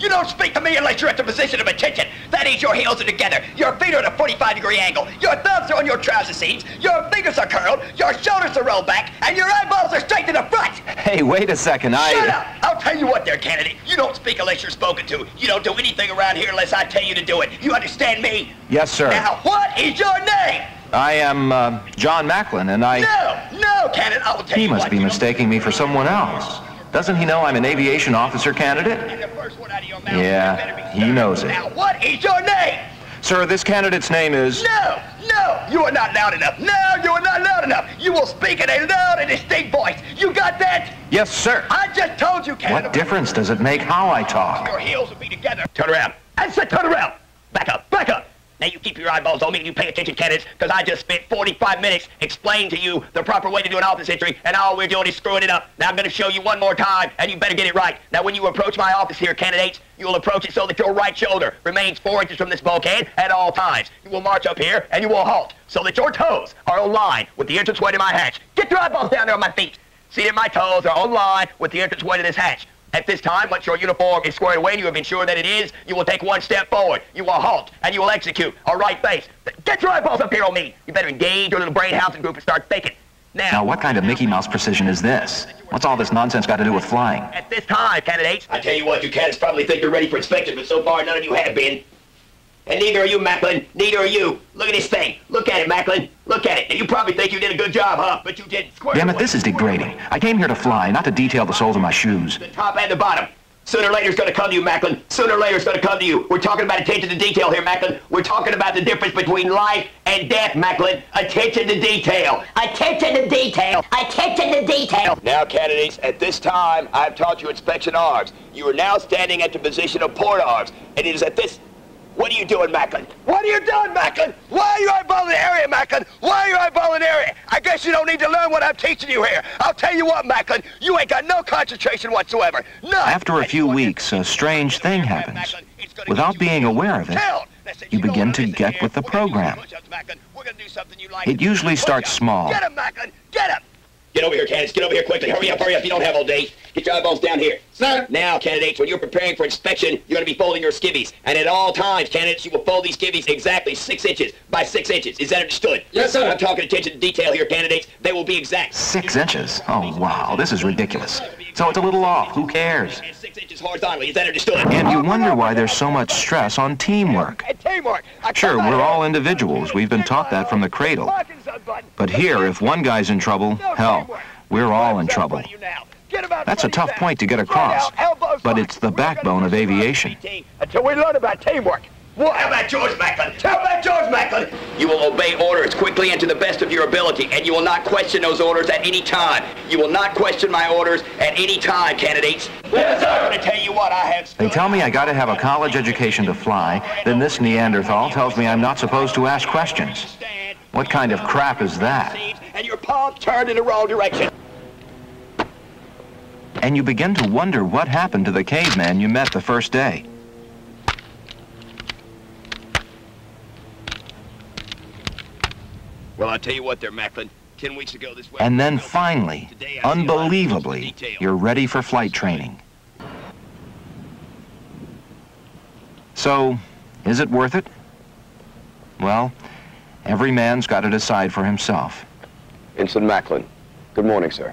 You don't speak to me unless you're at the position of attention. That is, your heels are together, your feet are at a 45-degree angle, your thumbs are on your trouser seams, your fingers are curled, your shoulders are rolled back, and your eyeballs are straight to the front. Hey, wait a second, Shut up! I'll tell you what there, candidate. You don't speak unless you're spoken to. You don't do anything around here unless I tell you to do it. You understand me? Yes, sir. Now, what is your name? I am, John Macklin, and I... No, candidate, I will tell you He must be mistaking me for someone else. Doesn't he know I'm an aviation officer candidate? Yeah, he knows it. Now, what is your name? Sir, this candidate's name is... No, you are not loud enough. No, you are not loud enough. You will speak in a loud and distinct voice. You got that? Yes, sir. I just told you, candidate. What difference does it make how I talk? Your heels will be together. Turn around. I said turn around. Back up, back up. Now you keep your eyeballs on me and you pay attention, candidates, because I just spent 45 minutes explaining to you the proper way to do an office entry, and all we're doing is screwing it up. Now I'm going to show you one more time, and you better get it right. Now when you approach my office here, candidates, you will approach it so that your right shoulder remains 4 inches from this bulkhead at all times. You will march up here, and you will halt, so that your toes are on line with the entranceway to my hatch. Get your eyeballs down there on my feet. See that my toes are on line with the entranceway to this hatch. At this time, once your uniform is squared away and you have been sure that it is, you will take 1 step forward. You will halt, and you will execute a right base. Get your eyeballs up here on me. You better engage your little brain housing group and start thinking. Now, what kind of Mickey Mouse precision is this? What's all this nonsense got to do with flying? At this time, candidates, I tell you what, you candidates probably think you're ready for inspection, but so far none of you have been. And neither are you, Macklin. Neither are you. Look at this thing. Look at it, Macklin. Look at it. And you probably think you did a good job, huh? But you didn't. Damn it, this is degrading. I came here to fly, not to detail the soles of my shoes. The top and the bottom. Sooner or later it's going to come to you, Macklin. Sooner or later it's going to come to you. We're talking about attention to detail here, Macklin. We're talking about the difference between life and death, Macklin. Attention to detail. Attention to detail. Attention to detail. Now, candidates, at this time, I've taught you inspection arms. You are now standing at the position of port arms. And it is at this... What are you doing, Macklin? What are you doing, Macklin? Why are you eyeballing the area, Macklin? Why are you eyeballing the area? I guess you don't need to learn what I'm teaching you here. I'll tell you what, Macklin, you ain't got no concentration whatsoever. None. After a few weeks, a strange thing happens. Without being aware of it, you begin to get with the program. It usually starts small. Get him, Macklin, get him! Get over here, candidates. Get over here quickly. Hurry up, hurry up. You don't have all day. Get your eyeballs down here. Sir. Now, candidates, when you're preparing for inspection, you're going to be folding your skivvies. And at all times, candidates, you will fold these skivvies exactly 6 inches by 6 inches. Is that understood? Yes, sir. I'm talking attention to detail here, candidates. They will be exact. 6 inches? Oh, wow. This is ridiculous. So it's a little off. Who cares? And 6 inches horizontally. Is that understood? And you wonder why there's so much stress on teamwork. And teamwork. Sure, we're all individuals. We've been taught that from the cradle. But here, if one guy's in trouble, hell, we're all in trouble. That's a tough point to get across, but it's the backbone of aviation. Until we learn about teamwork. Well, how about George Macklin? How about George Macklin? You will obey orders quickly and to the best of your ability, and you will not question those orders at any time. You will not question my orders at any time, candidates. Yes, sir. I'm going to tell you what I have. They tell me I got to have a college education to fly, then this Neanderthal tells me I'm not supposed to ask questions. What kind of crap is that? And your palm turned in the wrong direction. And you begin to wonder what happened to the caveman you met the first day. Well, I'll tell you what there, Macklin. 10 weeks ago this way. And then finally, unbelievably, you're ready for flight training. So, is it worth it? Well, every man's got to decide for himself. Ensign Macklin. Good morning, sir.